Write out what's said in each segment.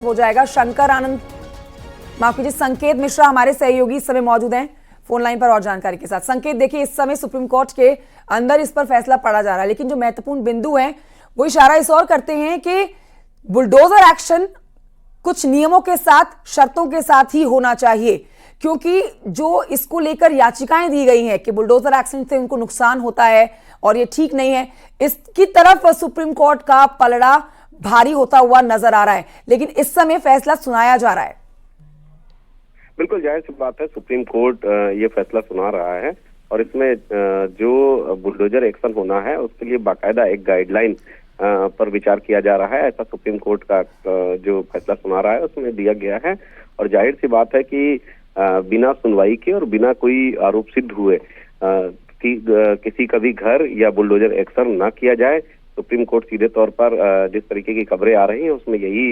हो जाएगा। शंकर आनंद, माफ कीजिए, संकेत मिश्रा हमारे सहयोगी इस समय मौजूद हैं फोन लाइन पर और जानकारी के साथ। संकेत, देखिए इस समय सुप्रीम कोर्ट के अंदर इस पर फैसला पड़ा जा रहा है, लेकिन जो महत्वपूर्ण बिंदु है वो इशारा इस ओर करते हैं कि बुलडोजर एक्शन कुछ नियमों के साथ, शर्तों के साथ ही होना चाहिए, क्योंकि जो इसको लेकर याचिकाएं दी गई हैं कि बुलडोजर एक्शन से उनको नुकसान होता है और ये ठीक नहीं है, इसकी तरफ सुप्रीम कोर्ट का पलड़ा भारी होता हुआ नजर आ रहा है। लेकिन इस समय फैसला सुनाया जा रहा है। बिल्कुल जाहिर सी बात है, सुप्रीम कोर्ट ये फैसला सुना रहा है और इसमें जो बुलडोजर एक्शन होना है उसके लिए बाकायदा एक गाइडलाइन पर विचार किया जा रहा है। ऐसा सुप्रीम कोर्ट का जो फैसला सुना रहा है उसमें दिया गया है। और जाहिर सी बात है कि बिना सुनवाई के और बिना कोई आरोप सिद्ध हुए कि किसी का भी घर या बुलडोजर एक्शन ना किया जाए। सुप्रीम कोर्ट सीधे तौर पर जिस तरीके की खबरें आ रही हैं उसमें यही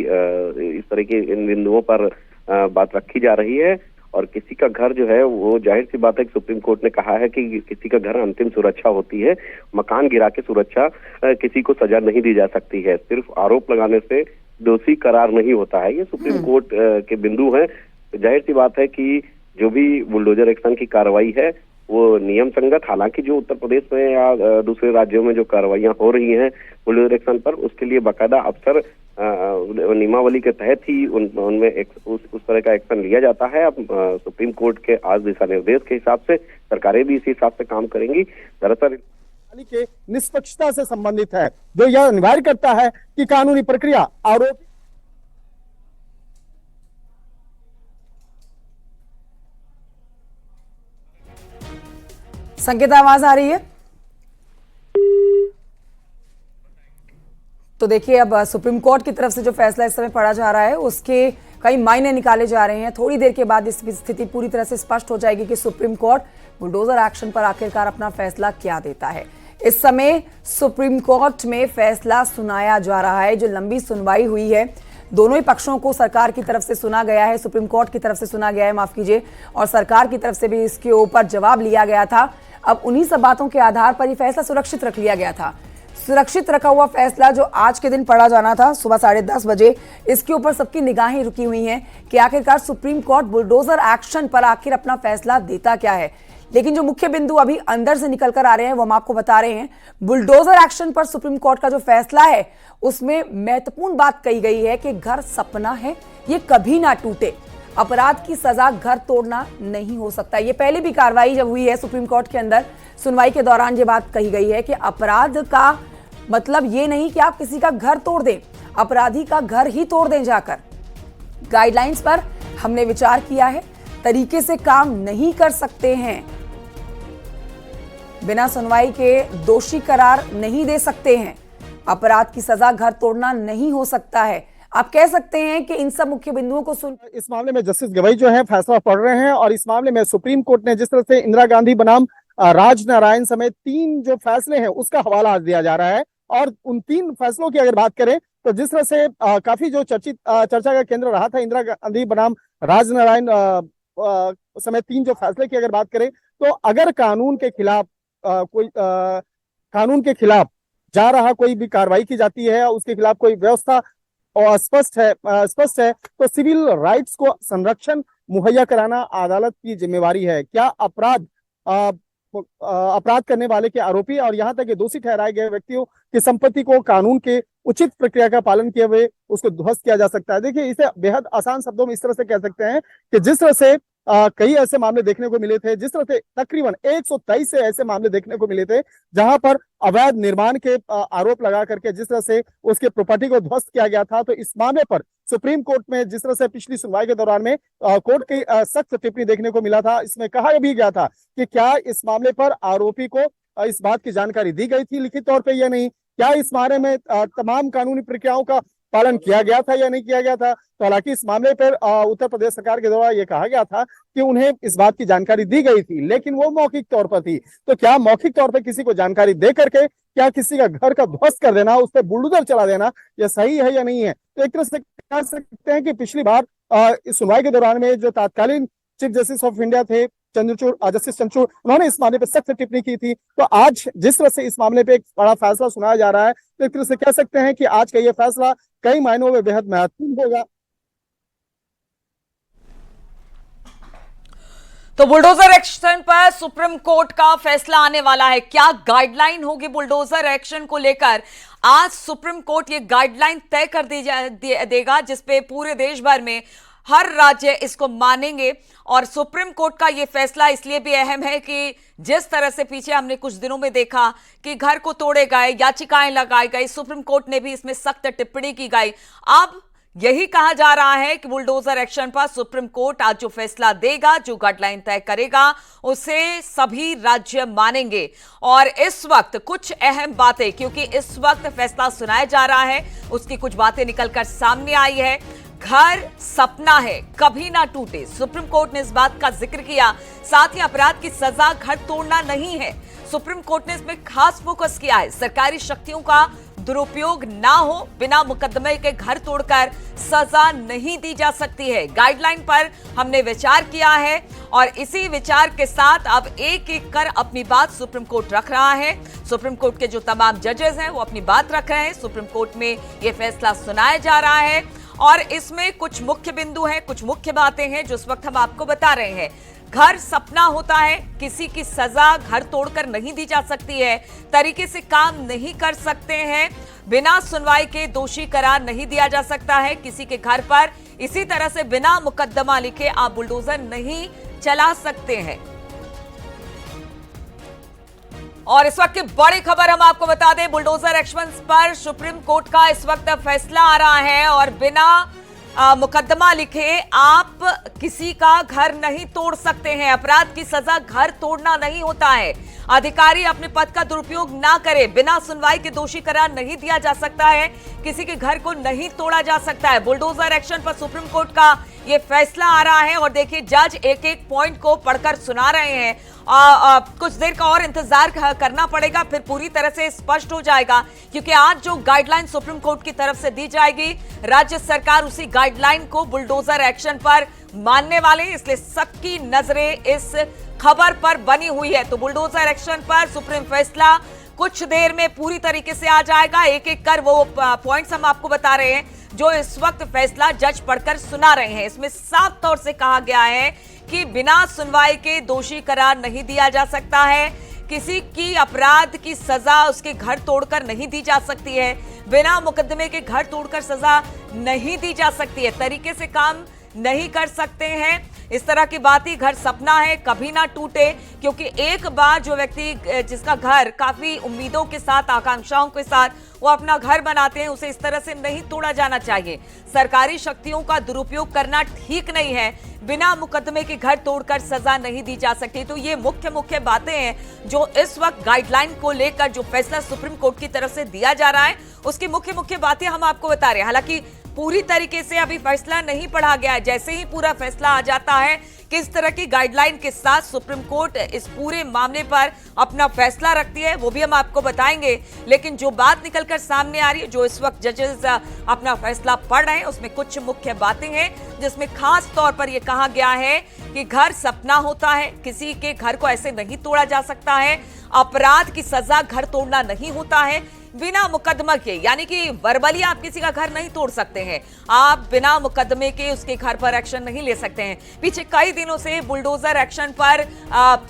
इस तरह के इन बिंदुओं पर बात रखी जा रही है। और किसी का घर जो है वो जाहिर सी बात है कि सुप्रीम कोर्ट ने कहा है कि किसी का घर अंतिम सुरक्षा होती है, मकान गिरा के सुरक्षा किसी को सजा नहीं दी जा सकती है। सिर्फ आरोप लगाने से दोषी करार नहीं होता है, ये सुप्रीम कोर्ट के बिंदु हैं। जाहिर सी बात है कि जो भी बुलडोजर एक्शन की कार्रवाई है वो नियम संगत, हालांकि जो उत्तर प्रदेश में या दूसरे राज्यों में जो कार्रवाइयां हो रही हैं बुलडोजर एक्शन पर, उसके लिए बाकायदा अफसर नियमावली के तहत ही उनमें उस तरह का एक्शन लिया जाता है। अब सुप्रीम कोर्ट के आज दिशा निर्देश के हिसाब से सरकारें भी इसी हिसाब से काम करेंगी। दरअसल के निष्पक्षता से संबंधित है, जो यह अनिवार्य करता है कि कानूनी प्रक्रिया आरोप। संकेत, आवाज आ रही है? तो देखिए, अब सुप्रीम कोर्ट की तरफ से जो फैसला इस समय पढ़ा जा रहा है उसके कई मायने निकाले जा रहे हैं। थोड़ी देर के बाद इस स्थिति पूरी तरह से स्पष्ट हो जाएगी कि सुप्रीम कोर्ट बुलडोजर एक्शन पर आखिरकार अपना फैसला क्या देता है। इस समय सुप्रीम कोर्ट में फैसला सुनाया जा रहा है। जो लंबी सुनवाई हुई है, दोनों ही पक्षों को सरकार की तरफ से सुना गया है, सुप्रीम कोर्ट की तरफ से सुना गया है, माफ कीजिए, और सरकार की तरफ से भी इसके ऊपर जवाब लिया गया था। अब उन्हीं सब बातों के आधार पर यह फैसला सुरक्षित रख लिया गया था। सुरक्षित रखा हुआ फैसला जो आज के दिन पढ़ा जाना था सुबह 10:30 बजे, इसके ऊपर सबकी निगाहें रुकी हुई हैं कि आखिरकार सुप्रीम कोर्ट बुलडोजर एक्शन पर आखिर अपना फैसला देता क्या है। लेकिन जो मुख्य बिंदु अभी अंदर से निकल कर आ रहे हैं वो हम आपको बता रहे हैं। बुलडोजर एक्शन पर सुप्रीम कोर्ट का जो फैसला है उसमें महत्वपूर्ण बात कही गई है कि घर सपना है, ये कभी ना टूटे। अपराध की सजा घर तोड़ना नहीं हो सकता। ये पहले भी कार्रवाई जब हुई है सुप्रीम कोर्ट के अंदर, सुनवाई के दौरान ये बात कही गई है कि अपराध का मतलब ये नहीं कि आप किसी का घर तोड़ दें, अपराधी का घर ही तोड़ दें जाकर। गाइडलाइंस पर हमने विचार किया है, तरीके से काम नहीं कर सकते हैं, बिना सुनवाई के दोषी करार नहीं दे सकते हैं, अपराध की सजा घर तोड़ना नहीं हो सकता है। आप कह सकते हैं कि इन सब मुख्य बिंदुओं को सुन इस मामले में जस्टिस गवई जो है फैसला पढ़ रहे हैं और इस मामले में सुप्रीम कोर्ट ने जिस तरह से इंदिरा गांधी बनाम राजनारायण समेत 3 जो फैसले हैं उसका हवाला आज दिया जा रहा है। और उन 3 फैसलों की अगर बात करें तो जिस तरह से काफी जो चर्चा का केंद्र रहा था इंदिरा गांधी बनाम राजनारायण समेत 3 जो फैसले की अगर बात करें, तो अगर कानून के खिलाफ कानून के खिलाफ जा रहा कोई भी कार्रवाई की जाती है, उसके खिलाफ कोई व्यवस्था और स्पष्ट है तो सिविल राइट्स को संरक्षण मुहैया कराना अदालत की जिम्मेवारी है। क्या अपराध करने वाले के आरोपी और यहां तक कि दोषी ठहराए गए व्यक्तियों की संपत्ति को कानून के उचित प्रक्रिया का पालन किए हुए उसको ध्वस्त किया जा सकता है। देखिए, इसे बेहद आसान शब्दों में इस तरह से कह सकते हैं कि जिस तरह से कई ऐसे मामले देखने को मिले थे, जिस तरह से तकरीबन 123 से ऐसे मामले देखने को मिले थे जहां पर अवैध निर्माण के आरोप लगा करके जिस तरह से उसके प्रॉपर्टी को ध्वस्त किया गया था, तो इस मामले पर सुप्रीम कोर्ट में जिस तरह से पिछली सुनवाई के दौरान में कोर्ट की सख्त टिप्पणी देखने को मिला था। इसमें कहा भी गया था कि क्या इस मामले पर आरोपी को इस बात की जानकारी दी गई थी लिखित तौर पर या नहीं, क्या इस बारे में तमाम कानूनी प्रक्रियाओं का पालन किया गया था या नहीं किया गया था। तो हालांकि इस मामले पर उत्तर प्रदेश सरकार के द्वारा यह कहा गया था कि उन्हें इस बात की जानकारी दी गई थी, लेकिन वो मौखिक तौर पर थी। तो क्या मौखिक तौर पर किसी को जानकारी दे करके क्या किसी का घर का ध्वस्त कर देना, उस पर बुलडोजर चला देना, यह सही है या नहीं है। तो एक तरह से कह सकते हैं कि पिछली बार इस सुनवाई के दौरान में जो तत्कालीन चीफ जस्टिस ऑफ इंडिया थे जस्टिस चंद्रचूड़, उन्होंने इस मामले पर सख्त टिप्पणी की थी। तो आज जिस तरह से इस मामले पे एक बड़ा फैसला सुनाया जा रहा है, तो एक तरह से कह सकते हैं कि आज का ये फैसला कई मायनों में बेहद महत्वपूर्ण होगा। तो बुलडोजर एक्शन पर सुप्रीम कोर्ट का फैसला आने वाला है। क्या गाइडलाइन होगी बुलडोजर एक्शन को लेकर? आज सुप्रीम कोर्ट ये गाइडलाइन तय कर देगा जिसपे पूरे देश भर में हर राज्य इसको मानेंगे। और सुप्रीम कोर्ट का ये फैसला इसलिए भी अहम है कि जिस तरह से पीछे हमने कुछ दिनों में देखा कि घर को तोड़े गए, याचिकाएं लगाई गई, सुप्रीम कोर्ट ने भी इसमें सख्त टिप्पणी की गई। अब यही कहा जा रहा है कि बुलडोजर एक्शन पर सुप्रीम कोर्ट आज जो फैसला देगा, जो गाइडलाइन तय करेगा, उसे सभी राज्य मानेंगे। और इस वक्त कुछ अहम बातें, क्योंकि इस वक्त फैसला सुनाया जा रहा है, उसकी कुछ बातें निकलकर सामने आई है। घर सपना है, कभी ना टूटे, सुप्रीम कोर्ट ने इस बात का जिक्र किया। साथ ही अपराध की सजा घर तोड़ना नहीं है, सुप्रीम कोर्ट ने इसमें खास फोकस किया है। सरकारी शक्तियों का दुरुपयोग ना हो, बिना मुकदमे के घर तोड़कर सजा नहीं दी जा सकती है। गाइडलाइन पर हमने विचार किया है और इसी विचार के साथ अब एक एक कर अपनी बात सुप्रीम कोर्ट रख रहा है। सुप्रीम कोर्ट के जो तमाम जजेस हैं वो अपनी बात रख रहे हैं। सुप्रीम कोर्ट में यह फैसला सुनाया जा रहा है और इसमें कुछ मुख्य बिंदु हैं, कुछ मुख्य बातें हैं जो इस वक्त हम आपको बता रहे हैं। घर सपना होता है, किसी की सजा घर तोड़कर नहीं दी जा सकती है, तरीके से काम नहीं कर सकते हैं, बिना सुनवाई के दोषी करार नहीं दिया जा सकता है किसी के घर पर। इसी तरह से बिना मुकदमा लिखे आप बुलडोजर नहीं चला सकते हैं। और इस वक्त की बड़ी खबर हम आपको बता दें, बुलडोजर एक्शन पर सुप्रीम कोर्ट का इस वक्त फैसला आ रहा है और बिना मुकदमा लिखे आप किसी का घर नहीं तोड़ सकते हैं। अपराध की सजा घर तोड़ना नहीं होता है। अधिकारी अपने पद का दुरुपयोग ना करे, बिना सुनवाई के दोषी करार नहीं दिया जा सकता है, किसी के घर को नहीं तोड़ा जा सकता है। बुलडोजर एक्शन पर सुप्रीम कोर्ट का ये फैसला आ रहा है और देखिए जज एक एक पॉइंट को पढ़कर सुना रहे हैं। कुछ देर का और इंतजार करना पड़ेगा, फिर पूरी तरह से स्पष्ट हो जाएगा, क्योंकि आज जो गाइडलाइन सुप्रीम कोर्ट की तरफ से दी जाएगी, राज्य सरकार उसी गाइडलाइन को बुलडोजर एक्शन पर मानने वाले हैं। इसलिए सबकी नजरें इस खबर पर बनी हुई है। तो बुलडोजर एक्शन पर सुप्रीम फैसला कुछ देर में पूरी तरीके से आ जाएगा। एक एक कर वो पॉइंट्स हम आपको बता रहे हैं जो इस वक्त फैसला जज पढ़कर सुना रहे हैं। इसमें साफ तौर से कहा गया है कि बिना सुनवाई के दोषी करार नहीं दिया जा सकता है, किसी की अपराध की सजा उसके घर तोड़कर नहीं दी जा सकती है, बिना मुकदमे के घर तोड़कर सजा नहीं दी जा सकती है, तरीके से काम नहीं कर सकते हैं। इस तरह की बात ही घर सपना है, कभी ना टूटे, क्योंकि एक बार जो व्यक्ति जिसका घर काफी उम्मीदों के साथ, आकांक्षाओं के साथ वो अपना घर बनाते हैं, उसे इस तरह से नहीं तोड़ा जाना चाहिए। सरकारी शक्तियों का दुरुपयोग करना ठीक नहीं है, बिना मुकदमे के घर तोड़कर सजा नहीं दी जा सकती। तो ये मुख्य बातें हैं जो इस वक्त गाइडलाइन को लेकर जो फैसला सुप्रीम कोर्ट की तरफ से दिया जा रहा है, उसकी मुख्य बातें हम आपको बता रहे हैं। हालांकि पूरी तरीके से अभी फैसला नहीं पढ़ा गया है, जैसे ही पूरा फैसला आ जाता है किस तरह की गाइडलाइन के साथ सुप्रीम कोर्ट इस पूरे मामले पर अपना फैसला रखती है वो भी हम आपको बताएंगे। लेकिन जो बात निकलकर सामने आ रही है, जो इस वक्त जजेस अपना फैसला पढ़ रहे हैं, उसमें कुछ मुख्य बातें हैं जिसमें खास तौर पर यह कहा गया है कि घर सपना होता है, किसी के घर को ऐसे नहीं तोड़ा जा सकता है, अपराध की सजा घर तोड़ना नहीं होता है, बिना मुकदमा के, यानी कि वर्बली आप किसी का घर नहीं तोड़ सकते हैं, आप बिना मुकदमे के उसके घर पर एक्शन नहीं ले सकते हैं। पीछे कई दिनों से बुलडोजर एक्शन पर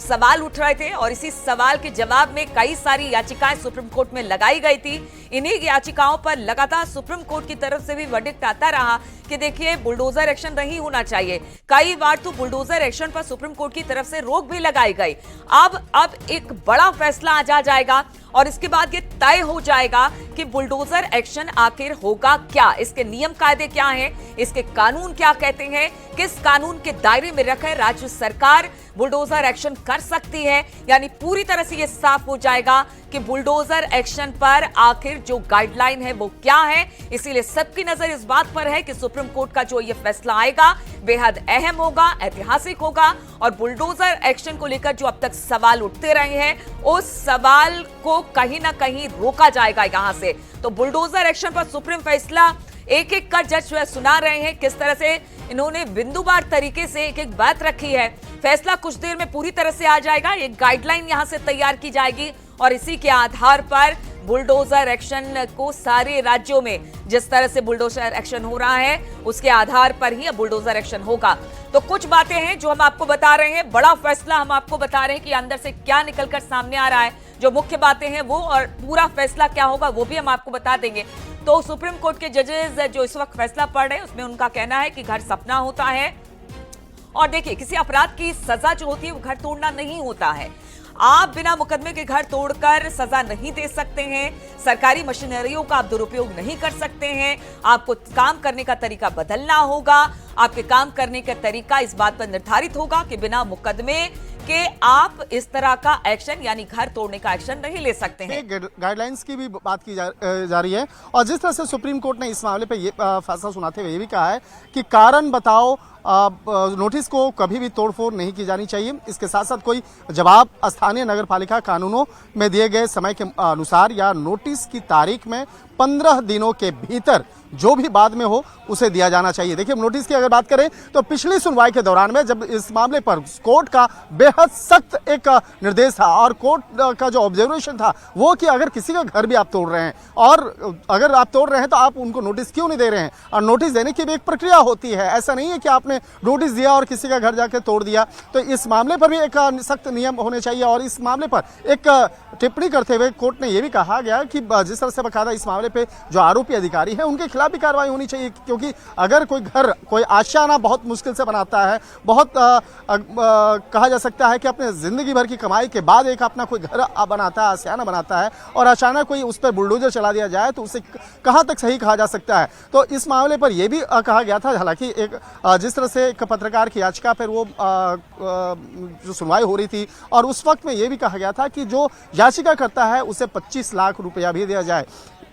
सवाल उठ रहे थे और इसी सवाल के जवाब में कई सारी याचिकाएं सुप्रीम कोर्ट में लगाई गई थी। इन्हीं याचिकाओं पर लगातार सुप्रीम कोर्ट की तरफ से भी वर्डिक्ट आता रहा कि देखिए बुलडोजर एक्शन नहीं होना चाहिए। कई बार तो बुलडोजर एक्शन पर सुप्रीम कोर्ट की तरफ से रोक भी लगाई गई। अब एक बड़ा फैसला आ जाएगा और इसके बाद ये तय हो जाएगा कि बुलडोजर एक्शन आखिर होगा क्या, इसके नियम कायदे क्या हैं, इसके कानून क्या कहते हैं, किस कानून के दायरे में रखकर राज्य सरकार बुलडोजर एक्शन कर सकती है। यानी पूरी तरह से ये साफ हो जाएगा कि बुलडोजर एक्शन पर आखिर जो गाइडलाइन है वो क्या है। इसीलिए सबकी नजर इस बात पर है कि सुप्रीम कोर्ट का जो ये फैसला आएगा बेहद अहम होगा, ऐतिहासिक होगा और बुलडोजर एक्शन को लेकर जो अब तक सवाल उठते रहे हैं उस सवाल को कहीं ना कहीं रोका जाएगा यहां से। तो बुलडोजर एक्शन पर सुप्रीम फैसला एक एक कर जज सुना रहे हैं, किस तरह से इन्होंने बिंदुवार तरीके से एक एक बात रखी है। फैसला कुछ देर में पूरी तरह से आ जाएगा, एक गाइडलाइन यहां से तैयार की जाएगी और इसी के आधार पर बुलडोजर एक्शन को सारे राज्यों में जिस तरह से बुलडोजर एक्शन हो रहा है उसके आधार पर ही अब बुलडोजर एक्शन होगा। तो कुछ बातें हैं जो हम आपको बता रहे हैं, बड़ा फैसला हम आपको बता रहे हैं कि अंदर से क्या निकलकर सामने आ रहा है, जो मुख्य बातें हैं वो, और पूरा फैसला क्या होगा वो भी हम आपको बता देंगे। तो सुप्रीम कोर्ट के जजेस जो इस वक्त फैसला पढ़ रहे हैं उसमें उनका कहना है कि घर सपना होता है, और देखिए किसी अपराध की सजा जो होती है वो घर तोड़ना नहीं होता है। आप बिना मुकदमे के घर तोड़कर सजा नहीं दे सकते हैं, सरकारी मशीनरियों का आप दुरुपयोग नहीं कर सकते हैं, आपको काम करने का तरीका बदलना होगा, आपके काम करने का तरीका इस बात पर निर्धारित होगा कि बिना मुकदमे के आप इस तरह का एक्शन यानी घर तोड़ने का एक्शन नहीं ले सकते हैं। गाइडलाइंस की भी बात की जा रही है, और जिस तरह से सुप्रीम कोर्ट ने इस मामले पे ये फैसला सुनाते हुए ये भी कहा है कि कारण बताओ नोटिस को कभी भी तोड़फोड़ नहीं की जानी चाहिए। इसके साथ साथ कोई जवाब स्थानीय नगरपालिका कानूनों में दिए गए समय के अनुसार या नोटिस की तारीख में 15 दिनों के भीतर जो भी बाद में हो उसे दिया जाना चाहिए। देखिए, नोटिस की अगर बात करें तो पिछली सुनवाई के दौरान में जब इस मामले पर कोर्ट का बेहद सख्त एक निर्देश था, और कोर्ट का जो ऑब्जर्वेशन था वो कि अगर किसी का घर भी आप तोड़ रहे हैं, और अगर आप तोड़ रहे हैं तो आप उनको नोटिस क्यों नहीं दे रहे हैं, और नोटिस देने की भी एक प्रक्रिया होती है। ऐसा नहीं है कि आपने नोटिस दिया और किसी का घर जाकर तोड़ दिया। तो इस मामले पर भी एक सख्त नियम होने चाहिए, और इस मामले पर एक टिप्पणी करते हुए कोर्ट ने यह भी कहा गया कि जिस तरह से बकायदा इस मामले पे जो आरोपी अधिकारी हैं उनके खिलाफ भी कार्रवाई होनी चाहिए, क्योंकि अगर कोई घर कोई आशियाना बहुत मुश्किल से बनाता है, बहुत कहा जा सकता है कि अपने जिंदगी भर की कमाई के बाद एक अपना कोई घर बनाता है, आशियाना बनाता है, और अचानक कोई उस पर बुलडोजर चला दिया जाए तो उसे कहां तक सही कहा जा सकता है। तो इस मामले पर यह भी कहा गया था, हालांकि एक जिस तरह से एक पत्रकार की याचिका पर वो जो सुनवाई हो रही थी, और उस वक्त में यह भी कहा गया था कि जो याचिका करता है उसे 25 लाख रुपया भी दिया जाए।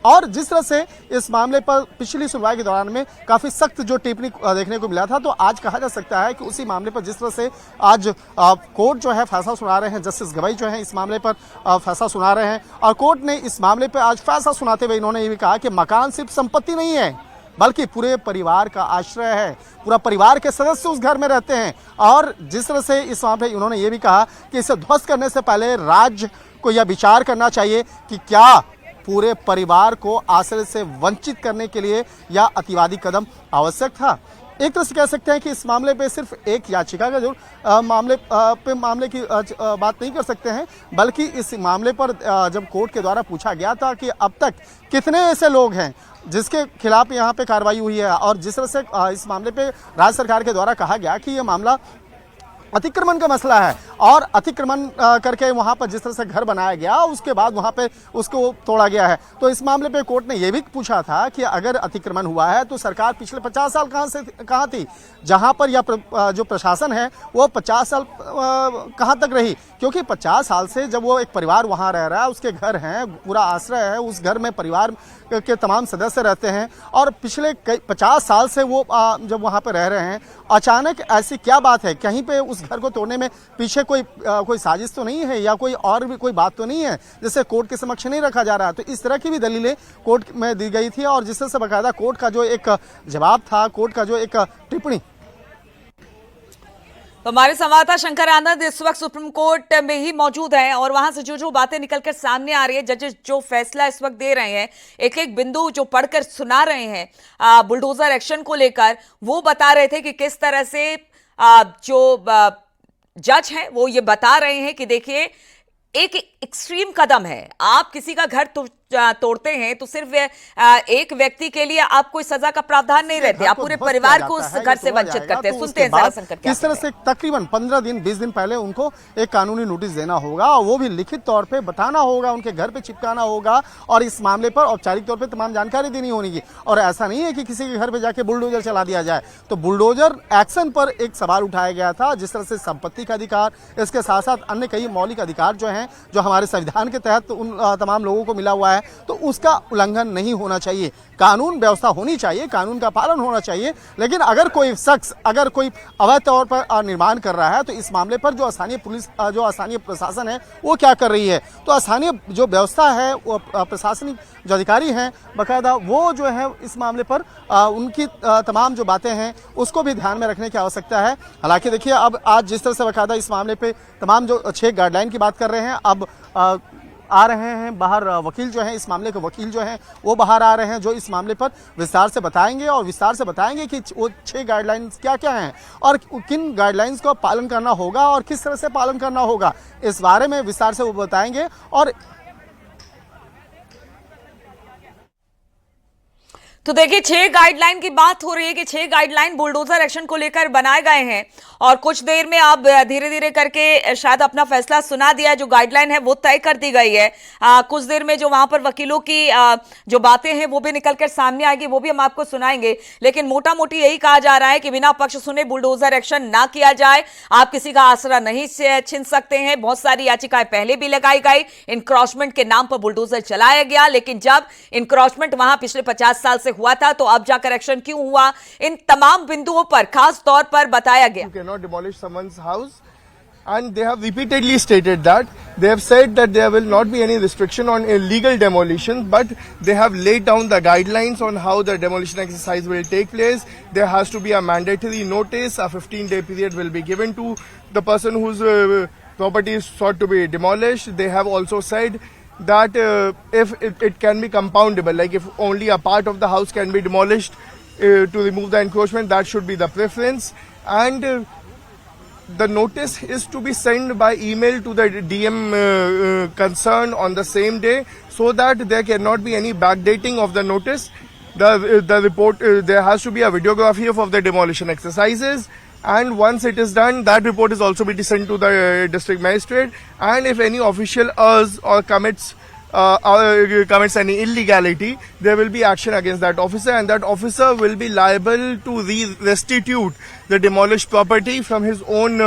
और जिस तरह से इस मामले पर पिछली सुनवाई के दौरान में काफी सख्त जो टिप्पणी देखने को मिला था, तो आज कहा जा सकता है कि उसी मामले पर जिस तरह से आज कोर्ट जो है फैसला सुना रहे हैं, जस्टिस गवाई जो है इस मामले पर फैसला सुना रहे हैं, और कोर्ट ने इस मामले पर आज फैसला सुनाते हुए इन्होंने ये भी कहा कि मकान सिर्फ संपत्ति नहीं है बल्कि पूरे परिवार का आश्रय है, पूरा परिवार के सदस्य उस घर में रहते हैं। और जिस तरह से इस मामले इन्होंने ये भी कहा कि इसे ध्वस्त करने से पहले राज्य को यह विचार करना चाहिए कि क्या पूरे परिवार को आश्रय से वंचित करने के लिए यह अतिवादी कदम आवश्यक था। एक तरह से कह सकते हैं कि इस मामले पे सिर्फ एक याचिका का जो मामले की बात नहीं कर सकते हैं, बल्कि इस मामले पर जब कोर्ट के द्वारा पूछा गया था कि अब तक कितने ऐसे लोग हैं जिसके खिलाफ यहाँ पे कार्रवाई हुई है, और जिस तरह से इस मामले पे राज्य सरकार के द्वारा कहा गया कि यह मामला अतिक्रमण का मसला है, और अतिक्रमण करके वहां पर जिस तरह से घर बनाया गया उसके बाद वहां पे उसको तोड़ा गया है। तो इस मामले पे कोर्ट ने यह भी पूछा था कि अगर अतिक्रमण हुआ है तो सरकार पिछले 50 साल कहां थी, जहां पर यह जो प्रशासन है वो 50 साल कहां तक रही, क्योंकि 50 साल से जब वो एक परिवार वहां रह रहा है, उसके घर हैं, पूरा आश्रय है, उस घर में परिवार के तमाम सदस्य रहते हैं, और पिछले 50 साल से वो जब वहां पर रह रहे हैं, अचानक ऐसी क्या बात है, कहीं पे उस घर को तोड़ने में पीछे कोई साजिश तो नहीं है, या कोई और भी कोई बात तो नहीं है जिसे कोर्ट के समक्ष नहीं रखा जा रहा। तो इस तरह की भी दलीलें कोर्ट में दी गई थी, और जिस तरह से बकायदा कोर्ट का जो एक जवाब था, कोर्ट का जो एक टिप्पणी। तो हमारे संवाददाता शंकर आनंद इस वक्त सुप्रीम कोर्ट में ही मौजूद हैं, और वहां से जो बातें निकलकर सामने आ रही है, जजेस जो फैसला इस वक्त दे रहे हैं, एक एक बिंदु जो पढ़कर सुना रहे हैं बुलडोजर एक्शन को लेकर, वो बता रहे थे कि किस तरह से जो जज हैं वो ये बता रहे हैं कि देखिए एक एक्सट्रीम कदम है, आप किसी का घर तोड़ते हैं तो सिर्फ एक व्यक्ति के लिए आप कोई सजा का प्रावधान नहीं रहते, आप पूरे परिवार को उस घर से वंचित करते हैं। सुनते हैं जरा शंकर क्या किस तरह से तकरीबन 15 दिन 20 दिन पहले उनको एक कानूनी नोटिस देना होगा, और वो भी लिखित तौर पे बताना होगा, उनके घर पे चिपकाना होगा, और इस मामले पर औपचारिक तौर पे तमाम जानकारी देनी होगी। और ऐसा नहीं है कि किसी के घर पे जाके बुलडोजर चला दिया जाए। तो बुलडोजर एक्शन पर एक सवाल उठाया गया था, जिस तरह से संपत्ति का अधिकार, इसके साथ साथ अन्य कई मौलिक अधिकार जो हैं, जो हमारे संविधान के तहत उन तमाम लोगों को मिला हुआ है, तो उसका उल्लंघन नहीं होना चाहिए। कानून व्यवस्था होनी चाहिए, कानून का पालन होना चाहिए, लेकिन अगर कोई शख्स अगर कोई अवैध तौर पर निर्माण कर रहा है तो इस मामले पर जो स्थानीय पुलिस जो स्थानीय प्रशासन है वो क्या कर रही है। तो स्थानीय जो व्यवस्था है, वो प्रशासनिक जो अधिकारी हैं बाकायदा, वो जो है इस मामले पर उनकी तमाम जो बातें हैं उसको भी ध्यान में रखने की आवश्यकता है। हालांकि देखिए, अब आज जिस तरह से बाकायदा इस मामले पर तमाम जो 6 गाइडलाइन की बात कर रहे हैं, अब आ रहे हैं बाहर, वकील जो है इस मामले के वकील जो हैं वो बाहर आ रहे हैं, जो इस मामले पर विस्तार से बताएंगे और विस्तार से बताएंगे कि वो 6 गाइडलाइंस क्या क्या हैं और किन गाइडलाइंस का पालन करना होगा और किस तरह से पालन करना होगा, इस बारे में विस्तार से वो बताएंगे। और तो देखिए 6 गाइडलाइन की बात हो रही है कि 6 गाइडलाइन बुलडोजर एक्शन को लेकर बनाए गए हैं और कुछ देर में आप धीरे धीरे करके शायद अपना फैसला सुना दिया है। जो गाइडलाइन है वो तय कर दी गई है। कुछ देर में जो वहां पर वकीलों की जो बातें हैं वो भी निकलकर सामने आएगी, वो भी हम आपको सुनाएंगे। लेकिन मोटा मोटी यही कहा जा रहा है कि बिना पक्ष सुने बुलडोजर एक्शन ना किया जाए, आप किसी का आसरा नहीं छीन सकते हैं। बहुत सारी याचिकाएं पहले भी लगाई गई, इंक्रोचमेंट के नाम पर बुलडोजर चलाया गया, लेकिन जब इंक्रोचमेंट वहां पिछले 50 साल से हुआ था तो अब जाकर एक्शन क्यों हुआ, इन तमाम बिंदुओं पर खास तौर पर बताया गया। You cannot demolish someone's house, and they have repeatedly stated that. They have said that there will not be any restriction on illegal demolition, but they have laid down the guidelines on how the demolition exercise will take place. There has to be a mandatory notice. A 15-day period will be given to the person whose property is sought to be demolished. They have also said that if it can be compoundable, like if only a part of the house can be demolished to remove the encroachment, that should be the preference. And the notice is to be sent by email to the DM concerned on the same day, so that there cannot be any backdating of the notice. The report, there has to be a videography of the demolition exercises, and once it is done, that report is also be sent to the district magistrate. And if any official errs or commits any illegality, there will be action against that officer, and that officer will be liable to restitute the demolished property from his own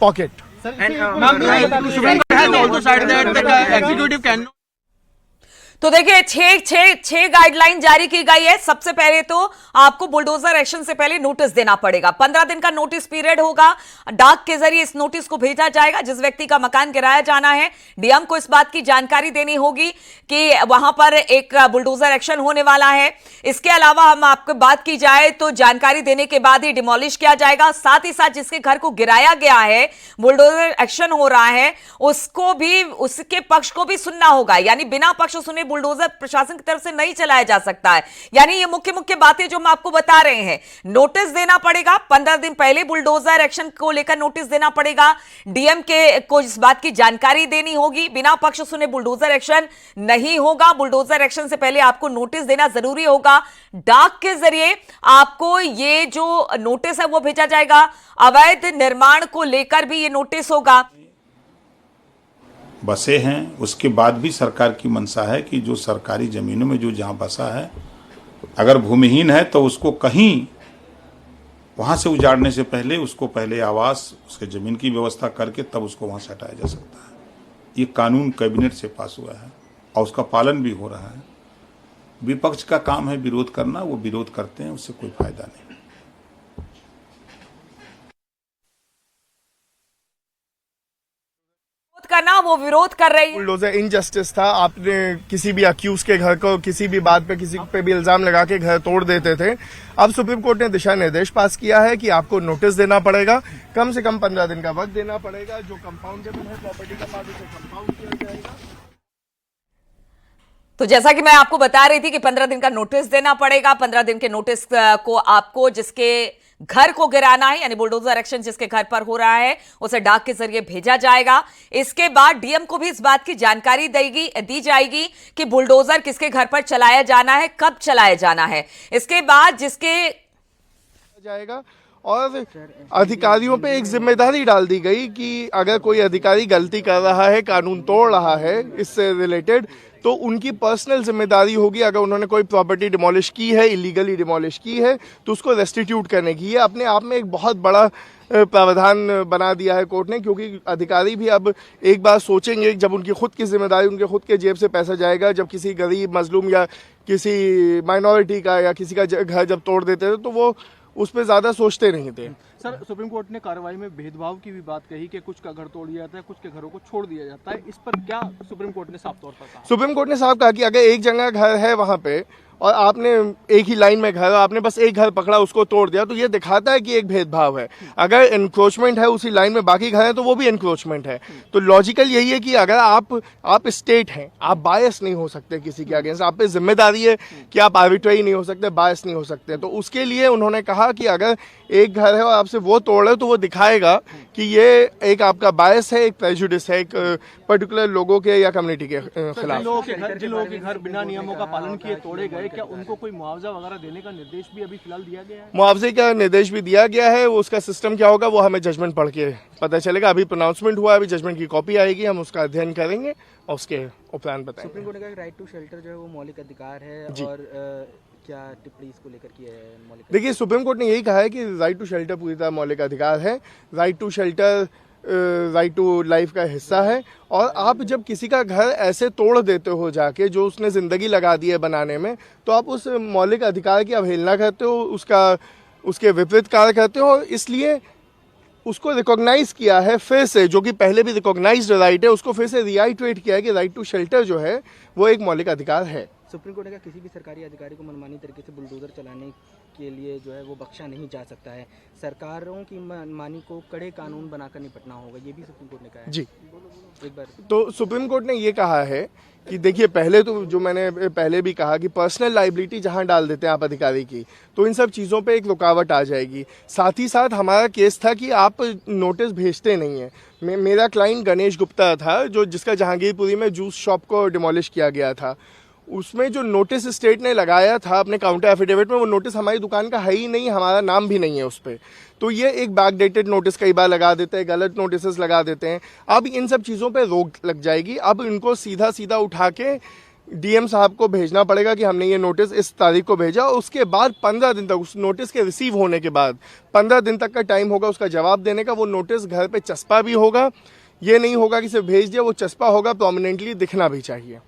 pocket. Supreme Court has also said that the executive cannot. तो देखिए 6 guideline जारी की गई है। सबसे पहले तो आपको बुलडोजर एक्शन से पहले नोटिस देना पड़ेगा। 15 दिन का नोटिस पीरियड होगा। डाक के जरिए इस नोटिस को भेजा जाएगा। जिस व्यक्ति का मकान किराया जाना है, डीएम को इस बात की जानकारी देनी होगी कि वहां पर एक बुलडोजर एक्शन होने वाला है। इसके अलावा हम आपको बात की जाए तो जानकारी देने के बाद ही डिमोलिश किया जाएगा। साथ ही साथ जिसके घर को गिराया गया है, बुलडोजर एक्शन हो रहा है, उसको भी, उसके पक्ष को भी सुनना होगा। यानी बिना पक्ष सुने बुलडोजर प्रशासन की तरफ से नहीं चलाया जा सकता है। यानी ये मुख्य बातें जो हम आपको बता रहे हैं। नोटिस देना पड़ेगा, 15 दिन पहले बुलडोजर एक्शन को लेकर नोटिस देना पड़ेगा। डीएम के को इस बात की जानकारी देनी होगी। बिना पक्ष सुने बुलडोजर एक्शन नहीं होगा। बुलडोजर एक्शन से पहले आपको नोटिस देना जरूरी होगा। डाक के जरिए आपको ये जो नोटिस है वो भेजा जाएगा। अवैध निर्माण को लेकर भी ये नोटिस होगा। बसे हैं, उसके बाद भी सरकार की मंशा है कि जो सरकारी जमीनों में जो जहां बसा है, अगर भूमिहीन है तो उसको कहीं वहां से उजाड़ने से पहले उसको पहले आवास, उसके जमीन की व्यवस्था करके तब उसको वहां से हटाया जा सकता है। ये कानून कैबिनेट से पास हुआ है और उसका पालन भी हो रहा है। विपक्ष का काम है विरोध करना, वो विरोध करते हैं, उससे कोई फायदा नहीं। करना, वो विरोध कर रही है। बुलडोजर इनजस्टिस था। आपने किसी भी अक्यूज के घर को किसी भी बात पे किसी पे भी इल्जाम लगा के घर तोड़ देते थे। अब सुप्रीम कोर्ट ने दिशा निर्देश पास किया है कि आपको नोटिस देना पड़ेगा, कम से कम 15 दिन का वक्त देना पड़ेगा। जो कंपाउंडेबल है प्रॉपर्टी का पार्ट, उसे कंपाउंड किया जाएगा। तो जैसा कि मैं आपको बता रही थी कि 15 दिन का नोटिस देना पड़ेगा। 15 दिन के नोटिस को आपको जिसके घर को गिराना है, यानी बुलडोजर एक्शन जिसके घर पर हो रहा है, उसे डाक के जरिए भेजा जाएगा। इसके बाद डीएम को भी इस बात की जानकारी दी जाएगी कि बुलडोजर किसके घर पर चलाया जाना है, कब चलाया जाना है। इसके बाद जिसके जाएगा और अधिकारियों पे एक जिम्मेदारी डाल दी गई कि अगर कोई अधिकारी गलती कर रहा है, कानून तोड़ रहा है इससे रिलेटेड, तो उनकी पर्सनल जिम्मेदारी होगी। अगर उन्होंने कोई प्रॉपर्टी डिमोलिश की है, इलीगली डिमोलिश की है, तो उसको रेस्टिट्यूट करने की। ये अपने आप में एक बहुत बड़ा प्रावधान बना दिया है कोर्ट ने, क्योंकि अधिकारी भी अब एक बार सोचेंगे जब उनकी खुद की जिम्मेदारी, उनके खुद के जेब से पैसा जाएगा। जब किसी गरीब, मजलूम या किसी माइनॉरिटी का या किसी का घर जब तोड़ देते थे तो वो उस पर ज्यादा सोचते नहीं थे। सर, सुप्रीम कोर्ट ने कार्रवाई में भेदभाव की भी बात कही कि कुछ का घर तोड़ दिया जाता है, कुछ के घरों को छोड़ दिया जाता है। इस पर क्या सुप्रीम कोर्ट ने साफ तौर पर कहा? सुप्रीम कोर्ट ने साफ कहा कि अगर एक जगह घर है वहां पे और आपने एक ही लाइन में घर, आपने बस एक घर पकड़ा उसको तोड़ दिया, तो ये दिखाता है कि एक भेदभाव है। अगर एनक्रोचमेंट है उसी लाइन में बाकी घर है तो वो भी एनक्रोचमेंट है। तो लॉजिकल यही है कि अगर आप स्टेट हैं, आप बायस नहीं हो सकते किसी के अगेंस्ट, आप पे जिम्मेदारी है कि आप आर्बिट्रेरी नहीं हो सकते, बायस नहीं हो सकते। तो उसके लिए उन्होंने कहा कि अगर एक घर है और आपसे वो तोड़ रहे हो तो वो दिखाएगा कि ये एक आपका बायस है, एक प्रेजुडिस है, एक पर्टिकुलर लोगों के या कम्युनिटी के खिलाफ। जिन लोगों के घर बिना नियमों का पालन किए तोड़े गए, क्या उनको कोई मुआवजा वगैरह देने का निर्देश भी अभी फिलहाल दिया गया है? मुआवजे का निर्देश भी दिया गया है, उसका सिस्टम क्या होगा वो हमें जजमेंट पढ़ के पता चलेगा। अभी प्रोनाउंसमेंट हुआ, अभी जजमेंट की कॉपी आएगी, हम उसका अध्ययन करेंगे और उसके उपरांत बताएंगे। सुप्रीम कोर्ट ने कहा राइट टू शेल्टर जो है वो मौलिक अधिकार है, और क्या टिप्पणी इसको लेकर की है मौलिक? देखिए, सुप्रीम कोर्ट ने यही कहा है कि राइट टू शेल्टर पूरी तरह मौलिक अधिकार है। Right to shelter right to life का हिस्सा है, और आप जब किसी का घर ऐसे तोड़ देते हो जाके, जो उसने ज़िंदगी लगा दी है बनाने में, तो आप उस मौलिक अधिकार की अवहेलना करते हो, उसके विपरीत कार्य करते हो। इसलिए उसको रिकॉग्नाइज किया है फिर से, जो कि पहले भी रिकॉग्नाइज्ड राइट है, उसको फिर से रिआइट्रेट किया है कि राइट टू शेल्टर जो है वो एक मौलिक अधिकार है। सुप्रीम कोर्ट ने कहा किसी भी सरकारी अधिकारी को मनमानी तरीके से बुलडोजर चलाने के लिए जो है वो बख्शा नहीं जा सकता है। सरकारों की मनमानी को कड़े कानून बनाकर निपटना होगा, ये भी सुप्रीम कोर्ट ने कहा है। जी, एक बार तो सुप्रीम कोर्ट ने ये कहा है कि देखिए, पहले तो जो मैंने पहले भी कहा कि पर्सनल लाइबिलिटी जहां डाल देते हैं आप अधिकारी की, तो इन सब चीज़ों पे एक रुकावट आ जाएगी। साथ ही साथ हमारा केस था कि आप नोटिस भेजते नहीं हैं। मेरा क्लाइंट गणेश गुप्ता था, जिसका जहांगीरपुरी में जूस शॉप को डिमोलिश किया गया था। उसमें जो नोटिस स्टेट ने लगाया था अपने काउंटर एफिडेविट में, वो नोटिस हमारी दुकान का है ही नहीं, हमारा नाम भी नहीं है उस पर। तो ये एक बैकडेटेड नोटिस कई बार लगा देते हैं, गलत नोटिस लगा देते हैं। अब इन सब चीज़ों पे रोक लग जाएगी। अब इनको सीधा सीधा उठा के डीएम साहब को भेजना पड़ेगा कि हमने ये नोटिस इस तारीख को भेजा, और उसके बाद 15 दिन तक, उस नोटिस के रिसीव होने के बाद 15 दिन तक का टाइम होगा उसका जवाब देने का। वो नोटिस घर पे चस्पा भी होगा, ये नहीं होगा कि सिर्फ भेज दिया, वो चस्पा होगा, प्रोमिनेंटली दिखना भी चाहिए।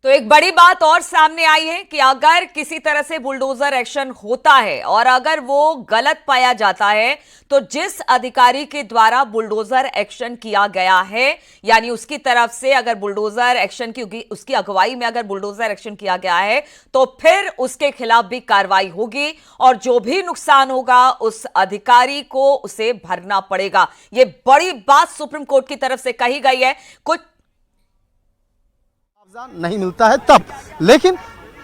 तो एक बड़ी बात और सामने आई है कि अगर किसी तरह से बुलडोजर एक्शन होता है और अगर वो गलत पाया जाता है, तो जिस अधिकारी के द्वारा बुलडोजर एक्शन किया गया है, यानी उसकी तरफ से अगर बुलडोजर एक्शन की, उसकी अगुवाई में अगर बुलडोजर एक्शन किया गया है, तो फिर उसके खिलाफ भी कार्रवाई होगी और जो भी नुकसान होगा उस अधिकारी को उसे भरना पड़ेगा। ये बड़ी बात सुप्रीम कोर्ट की तरफ से कही गई है। कुछ नहीं मिलता है तब, लेकिन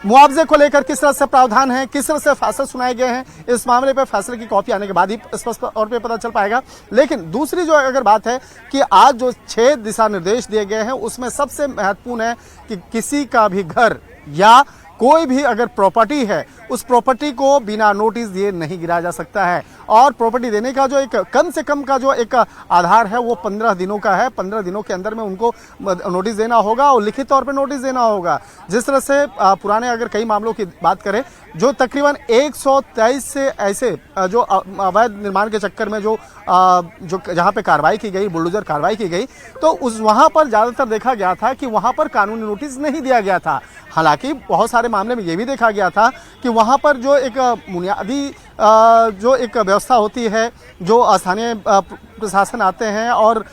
मुआवजे को लेकर किस तरह से प्रावधान है, किस तरह से फैसले सुनाए गए हैं, इस मामले पर फैसले की कॉपी आने के बाद ही स्पष्ट तौर पे पता चल पाएगा। लेकिन दूसरी जो अगर बात है कि आज जो 6 दिशा निर्देश दिए गए हैं, उसमें सबसे महत्वपूर्ण है कि किसी का भी घर या कोई भी अगर प्रॉपर्टी है, उस प्रॉपर्टी को बिना नोटिस दिए नहीं गिराया जा सकता है। और प्रॉपर्टी देने का जो एक कम से कम का जो एक आधार है वो 15 दिनों का है। 15 दिनों के अंदर में उनको नोटिस देना होगा और लिखित तौर पे नोटिस देना होगा। जिस तरह से पुराने अगर कई मामलों की बात करें, जो तकरीबन 123 से ऐसे जो अवैध निर्माण के चक्कर में जो जहां पे कार्रवाई की गई, बुलडोजर कार्रवाई की गई, तो उस वहां पर ज्यादातर देखा गया था कि वहां पर कानूनी नोटिस नहीं दिया गया था। हालांकि बहुत सारे मामले में यह भी देखा गया था कि वहां पर जो एक बुनियादी जो एक व्यवस्था होती है, जो स्थानीय प्रशासन आते हैं और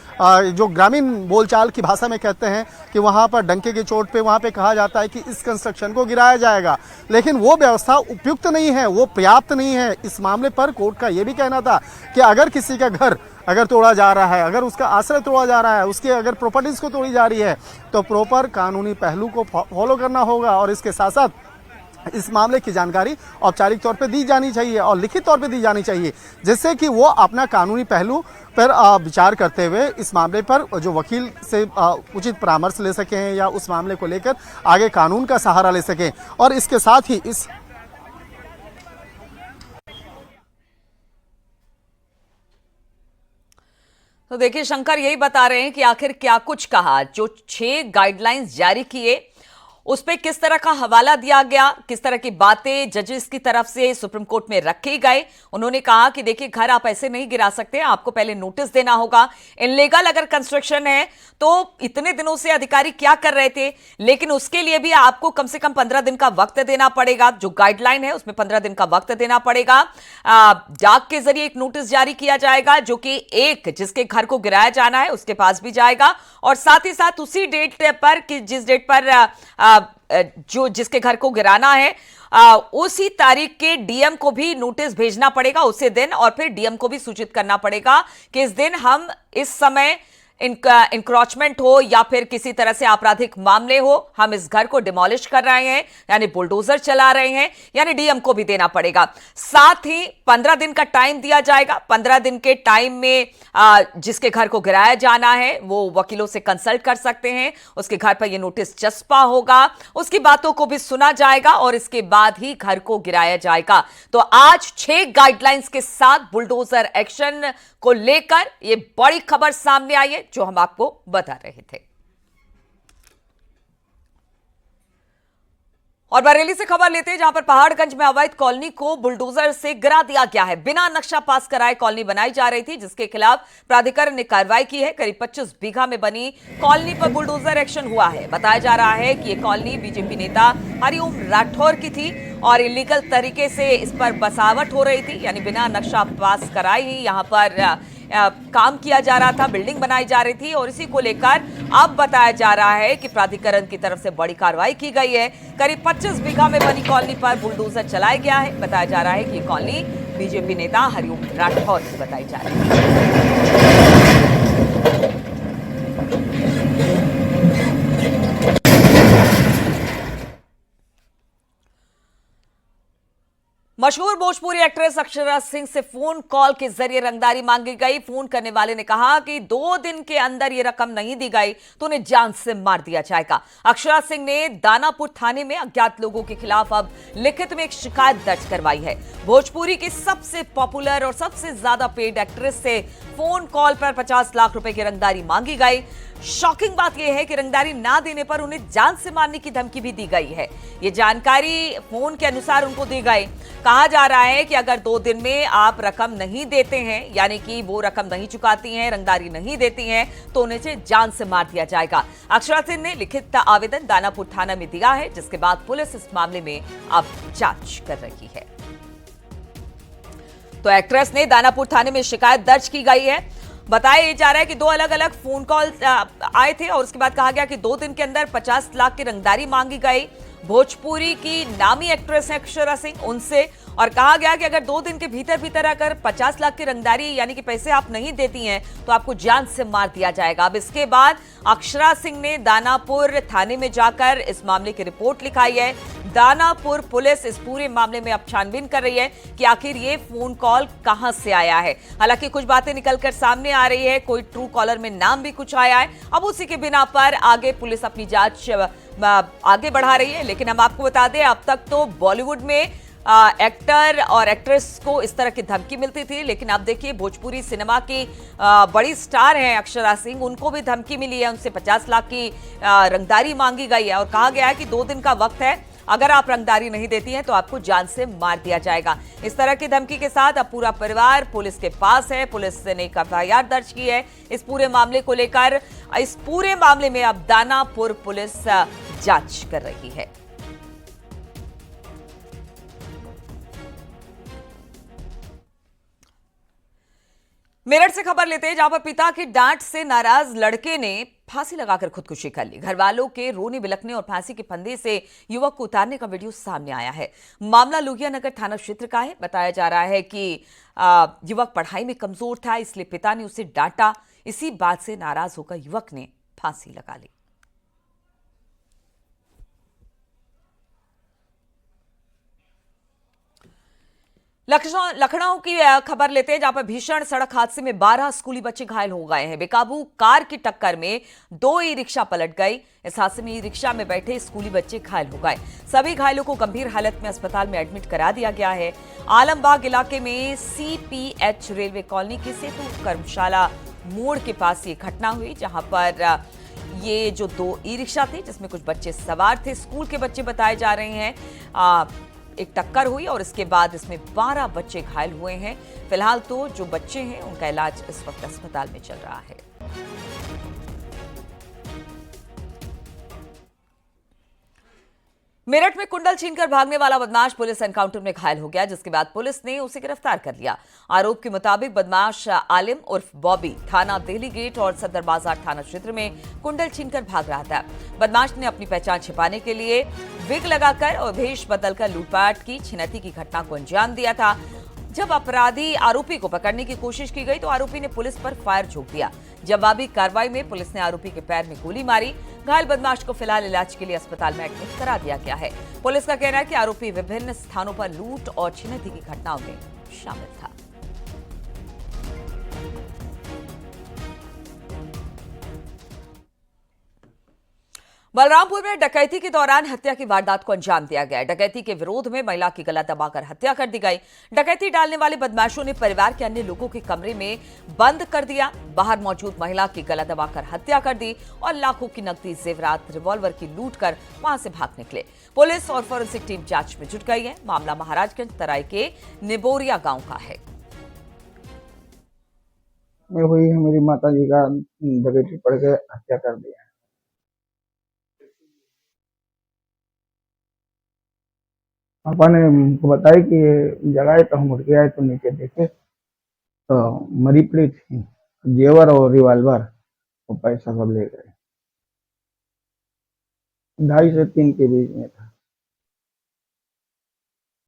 जो ग्रामीण बोलचाल की भाषा में कहते हैं कि वहां पर डंके की चोट पे वहां पे कहा जाता है कि इस कंस्ट्रक्शन को गिराया जाएगा, लेकिन वो व्यवस्था उपयुक्त नहीं है, वो पर्याप्त नहीं है। इस मामले पर कोर्ट का ये भी कहना था कि अगर किसी का घर अगर तोड़ा जा रहा है, अगर उसका आश्रय तोड़ा जा रहा है, उसके अगर प्रॉपर्टीज को तोड़ी जा रही है, तो प्रॉपर कानूनी पहलू को फॉलो करना होगा और इसके साथ साथ इस मामले की जानकारी औपचारिक तौर पे दी जानी चाहिए और लिखित तौर पे दी जानी चाहिए, जिससे कि वो अपना कानूनी पहलू पर विचार करते हुए इस मामले पर जो वकील से उचित परामर्श ले सकें या उस मामले को लेकर आगे कानून का सहारा ले सकें। और इसके साथ ही इस तो देखिए, शंकर यही बता रहे हैं कि आखिर क्या कुछ कहा, जो 6 गाइडलाइंस जारी किए उस पे किस तरह का हवाला दिया गया, किस तरह की बातें जजेस की तरफ से सुप्रीम कोर्ट में रखे गए। उन्होंने कहा कि देखिए, घर आप ऐसे नहीं गिरा सकते, आपको पहले नोटिस देना होगा। इनलीगल अगर कंस्ट्रक्शन है तो इतने दिनों से अधिकारी क्या कर रहे थे, लेकिन उसके लिए भी आपको कम से कम 15 दिन का वक्त देना पड़ेगा। जो गाइडलाइन है उसमें 15 दिन का वक्त देना पड़ेगा। डाक के जरिए एक नोटिस जारी किया जाएगा, जो कि एक जिसके घर को गिराया जाना है उसके पास भी जाएगा, और साथ ही साथ उसी डेट पर कि जिस डेट पर जो जिसके घर को गिराना है उसी तारीख के डीएम को भी नोटिस भेजना पड़ेगा उसी दिन, और फिर डीएम को भी सूचित करना पड़ेगा कि इस दिन हम इस समय इंक्रोचमेंट हो या फिर किसी तरह से आपराधिक मामले हो, हम इस घर को डिमोलिश कर रहे हैं, यानी बुलडोजर चला रहे हैं, यानी डीएम को भी देना पड़ेगा। साथ ही 15 दिन का टाइम दिया जाएगा। 15 दिन के टाइम में जिसके घर को गिराया जाना है वो वकीलों से कंसल्ट कर सकते हैं, उसके घर पर यह नोटिस चस्पा होगा, उसकी बातों को भी सुना जाएगा और इसके बाद ही घर को गिराया जाएगा। तो आज 6 गाइडलाइंस के साथ बुलडोजर एक्शन को लेकर यह बड़ी खबर सामने आई है जो हम आपको बता रहे थे। और बरेली से खबर लेते हैं जहां पर पहाड़गंज में अवैध कॉलोनी को बुलडोजर से गिरा दिया गया है। बिना नक्शा पास कराए कॉलोनी बनाई जा रही थी जिसके खिलाफ प्राधिकरण ने कार्रवाई की है। करीब 25 बीघा में बनी कॉलोनी पर बुलडोजर एक्शन हुआ है। बताया जा रहा है कि यह कॉलोनी बीजेपी नेता हरिओम राठौर की थी और इलीगल तरीके से इस पर बसावट हो रही थी, यानी बिना नक्शा पास कराए ही यहां पर काम किया जा रहा था, बिल्डिंग बनाई जा रही थी। और इसी को लेकर अब बताया जा रहा है कि प्राधिकरण की तरफ से बड़ी कार्रवाई की गई है। करीब 25 बीघा में बनी कॉलोनी पर बुलडोजर चलाया गया है। बताया जा रहा है कि कॉलोनी बीजेपी नेता हरिओम राठौर की बताई जा रही है। मशहूर भोजपुरी एक्ट्रेस अक्षरा सिंह से फोन कॉल के जरिए रंगदारी मांगी गई। फोन करने वाले ने कहा कि 2 दिन के अंदर ये रकम नहीं दी गई तो उन्हें जान से मार दिया जाएगा। अक्षरा सिंह ने दानापुर थाने में अज्ञात लोगों के खिलाफ अब लिखित में एक शिकायत दर्ज करवाई है। भोजपुरी की सबसे पॉपुलर और सबसे ज्यादा पेड एक्ट्रेस से फोन कॉल पर 50 लाख रुपए की रंगदारी मांगी गई। शॉकिंग बात यह है कि रंगदारी ना देने पर उन्हें जान से मारने की धमकी भी दी गई है। यह जानकारी फोन के अनुसार उनको दी गई। कहा जा रहा है कि अगर 2 दिन में आप रकम नहीं देते हैं, यानी कि वो रकम नहीं चुकाती हैं, रंगदारी नहीं देती हैं, तो उन्हें जान से मार दिया जाएगा। अक्षरा सिंह ने लिखित आवेदन दानापुर थाना में दिया है, जिसके बाद पुलिस इस मामले में अब जांच कर रही है। तो एक्ट्रेस ने दानापुर थाने में शिकायत दर्ज की गई है। बताया जा रहा है कि 2 अलग अलग फोन कॉल आए थे और उसके बाद कहा गया कि 2 दिन के अंदर 50 लाख की रंगदारी मांगी गई। भोजपुरी की नामी एक्ट्रेस है अक्षरा सिंह, उनसे, और कहा गया कि अगर 2 दिन के भीतर अगर 50 लाख की रंगदारी यानी कि पैसे आप नहीं देती हैं तो आपको जान से मार दिया जाएगा। अब इसके बाद अक्षरा सिंह ने दानापुर थाने में जाकर इस मामले की रिपोर्ट लिखाई है। दानापुर पुलिस इस पूरे मामले में अब छानबीन कर रही है कि आखिर ये फोन कॉल कहां से आया है। हालांकि कुछ बातें निकलकर सामने आ रही है, कोई ट्रू कॉलर में नाम भी कुछ आया है। अब उसी के बिना पर आगे पुलिस अपनी जांच आगे बढ़ा रही है। लेकिन हम आपको बता दें, अब तक तो बॉलीवुड में एक्टर और एक्ट्रेस को इस तरह की धमकी मिलती थी, लेकिन अब देखिए भोजपुरी सिनेमा की बड़ी स्टार हैं अक्षरा सिंह, उनको भी धमकी मिली है। उनसे 50 लाख की रंगदारी मांगी गई है और कहा गया है कि 2 दिन का वक्त है, अगर आप रंगदारी नहीं देती हैं तो आपको जान से मार दिया जाएगा। इस तरह की धमकी के साथ अब पूरा परिवार पुलिस के पास है। पुलिस ने एक एफआईआर दर्ज की है इस पूरे मामले को लेकर। इस पूरे मामले में अब दानापुर पुलिस जांच कर रही है। मेरठ से खबर लेते हैं जहां पर पिता की डांट से नाराज लड़के ने फांसी लगाकर खुदकुशी कर ली। घर वालों के रोने बिलखने और फांसी के फंदे से युवक को उतारने का वीडियो सामने आया है। मामला लोहिया नगर थाना क्षेत्र का है। बताया जा रहा है कि युवक पढ़ाई में कमजोर था, इसलिए पिता ने उसे डांटा। इसी बात से नाराज होकर युवक ने फांसी लगा ली। लखनऊ की खबर लेते हैं जहां पर भीषण सड़क हादसे में 12 स्कूली बच्चे घायल हो गए हैं। बेकाबू कार की टक्कर में 2 ई-रिक्शा पलट गई। इस हादसे में ई-रिक्शा में बैठे स्कूली बच्चे घायल हो गए। सभी घायलों को गंभीर हालत में अस्पताल में एडमिट करा दिया गया है। आलमबाग इलाके में CPH रेलवे कॉलोनी के सेतु कर्मशाला मोड़ के पास ये घटना हुई, जहां पर ये जो 2 ई-रिक्शा थे जिसमें कुछ बच्चे सवार थे, स्कूल के बच्चे बताए जा रहे हैं, एक टक्कर हुई और इसके बाद इसमें 12 बच्चे घायल हुए हैं। फिलहाल तो जो बच्चे हैं उनका इलाज इस वक्त अस्पताल में चल रहा है। मेरठ में कुंडल छीनकर भागने वाला बदमाश पुलिस एनकाउंटर में घायल हो गया, जिसके बाद पुलिस ने उसे गिरफ्तार कर लिया। आरोप के मुताबिक बदमाश आलिम उर्फ बॉबी थाना दिल्ली गेट और सदर बाजार थाना क्षेत्र में कुंडल छीनकर भाग रहा था। बदमाश ने अपनी पहचान छिपाने के लिए विग लगाकर और भेष बदलकर लूटपाट की छिनैती की घटना को अंजाम दिया था। जब अपराधी आरोपी को पकड़ने की कोशिश की गई तो आरोपी ने पुलिस पर फायर झोंक दिया। जवाबी कार्रवाई में पुलिस ने आरोपी के पैर में गोली मारी। घायल बदमाश को फिलहाल इलाज के लिए अस्पताल में एडमिट करा दिया गया है। पुलिस का कहना है कि आरोपी विभिन्न स्थानों पर लूट और छिनैती की घटनाओं में शामिल था। बलरामपुर में डकैती के दौरान हत्या की वारदात को अंजाम दिया गया। डकैती के विरोध में महिला की गला दबाकर हत्या कर दी गई। डकैती डालने वाले बदमाशों ने परिवार के अन्य लोगों के कमरे में बंद कर दिया। बाहर मौजूद महिला की गला दबाकर हत्या कर दी और लाखों की नकदी, जेवरात, रिवॉल्वर की लूट कर वहां से भाग निकले। पुलिस और फोरेंसिक टीम जांच में जुट गई है। मामला महाराजगंज तराई के निबोरिया गांव का है। वही मेरी माता जी का डकैती पड़ के हत्या कर दिया। पापा ने हमको बताया कि ये जगह है, तो हम उठ के आए तो नीचे देखे तो मरी पड़ी थी, जेवर और रिवॉल्वर और पैसा सब ले गए। 2.5 से 3 के बीच में था।